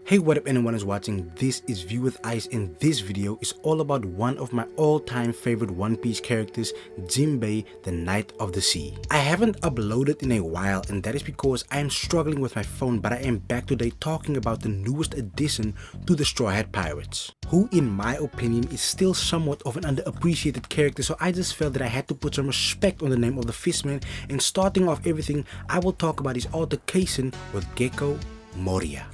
Hey, what up anyone is watching? This is View with Ice, and this video is all about one of my all-time favorite One Piece characters, Jimbei, the Knight of the Sea. I haven't uploaded in a while, and that is because I am struggling with my phone, but I am back today talking about the newest addition to the Straw Hat Pirates, who in my opinion is still somewhat of an underappreciated character, so I just felt that I had to put some respect on the name of the Fishman. And starting off everything, I will talk about his altercation with Gecko Moria.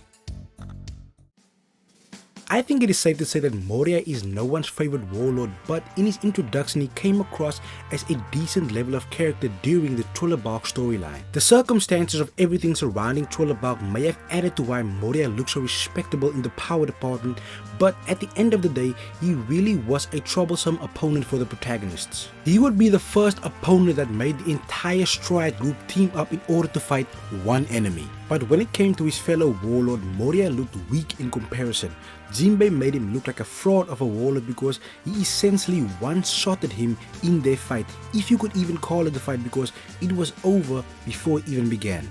I think it is safe to say that Moria is no one's favorite warlord, but in his introduction he came across as a decent level of character during the Thriller Bark storyline. The circumstances of everything surrounding Thriller Bark may have added to why Moria looks so respectable in the power department, but at the end of the day, he really was a troublesome opponent for the protagonists. He would be the first opponent that made the entire Straw Hat group team up in order to fight one enemy. But when it came to his fellow warlord, Moria looked weak in comparison. Zimbe made him look like a fraud of a warlord because he essentially one-shotted him in their fight, if you could even call it a fight, because it was over before it even began.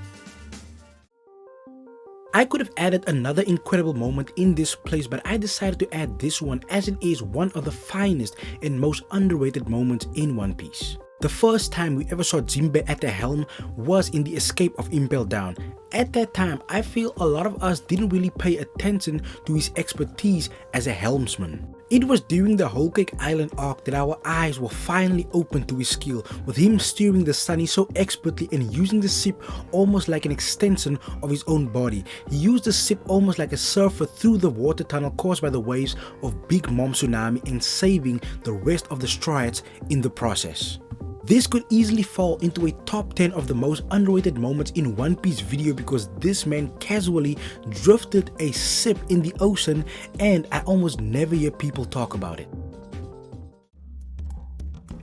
I could have added another incredible moment in this place, but I decided to add this one as it is one of the finest and most underrated moments in One Piece. The first time we ever saw Zimbe at the helm was in the escape of Impel Down. At that time, I feel a lot of us didn't really pay attention to his expertise as a helmsman. It was during the Whole Cake Island arc that our eyes were finally opened to his skill, with him steering the Sunny so expertly and using the ship almost like an extension of his own body. He used the ship almost like a surfer through the water tunnel caused by the waves of Big Mom tsunami and saving the rest of the Straw Hats in the process. This could easily fall into a top 10 of the most underrated moments in One Piece video because this man casually drifted a ship in the ocean and I almost never hear people talk about it.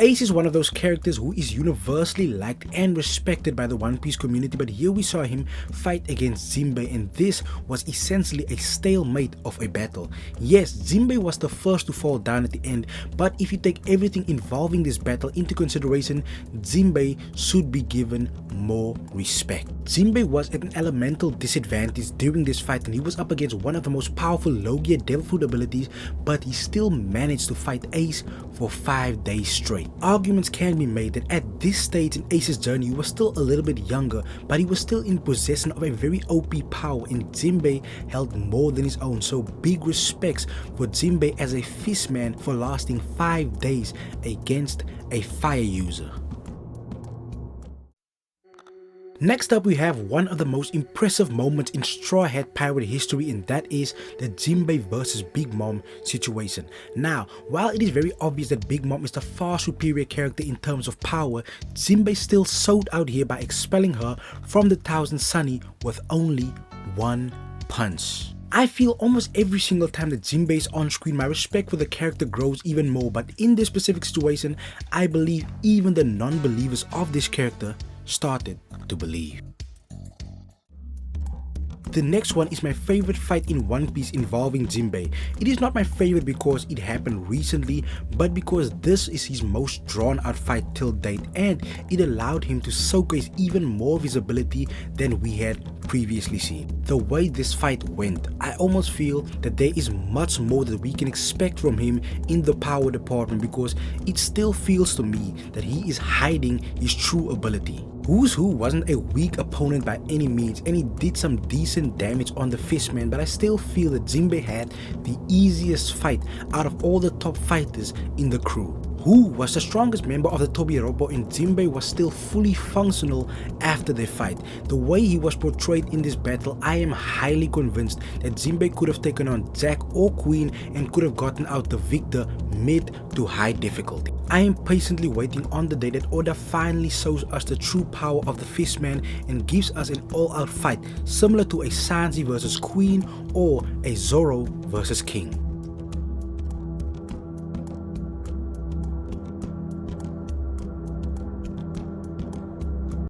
Ace is one of those characters who is universally liked and respected by the One Piece community, but here we saw him fight against Zimbe, and this was essentially a stalemate of a battle. Yes, Zimbe was the first to fall down at the end, but if you take everything involving this battle into consideration, Zimbe should be given more respect. Zimbe was at an elemental disadvantage during this fight and he was up against one of the most powerful Logia Devil Fruit abilities, but he still managed to fight Ace for 5 days straight. Arguments can be made that at this stage in Ace's journey he was still a little bit younger, but he was still in possession of a very OP power and Zimbe held more than his own, so big respects for Zimbe as a fishman for lasting 5 days against a fire user. Next up, we have one of the most impressive moments in Straw Hat Pirate history, and that is the Jimbei VS Big Mom situation. Now, while it is very obvious that Big Mom is the far superior character in terms of power, Jimbei still sold out here by expelling her from the Thousand Sunny with only one punch. I feel almost every single time that Jimbei is on screen, my respect for the character grows even more, but in this specific situation, I believe even the non-believers of this character started to believe. The next one is my favorite fight in One Piece involving Jimbei. It is not my favorite because it happened recently, but because this is his most drawn out fight till date and it allowed him to showcase even more visibility than we had previously seen. The way this fight went, I almost feel that there is much more that we can expect from him in the power department because it still feels to me that he is hiding his true ability. Who's Who wasn't a weak opponent by any means and he did some decent damage on the Fishman, but I still feel that Jimbei had the easiest fight out of all the top fighters in the crew. Who was the strongest member of the Tobiropo and Jimbei was still fully functional after their fight. The way he was portrayed in this battle, I am highly convinced that Jimbei could have taken on Jack or Queen and could have gotten out the victor mid to high difficulty. I am patiently waiting on the day that Oda finally shows us the true power of the Fishman and gives us an all-out fight similar to a Sanji versus Queen or a Zoro versus King.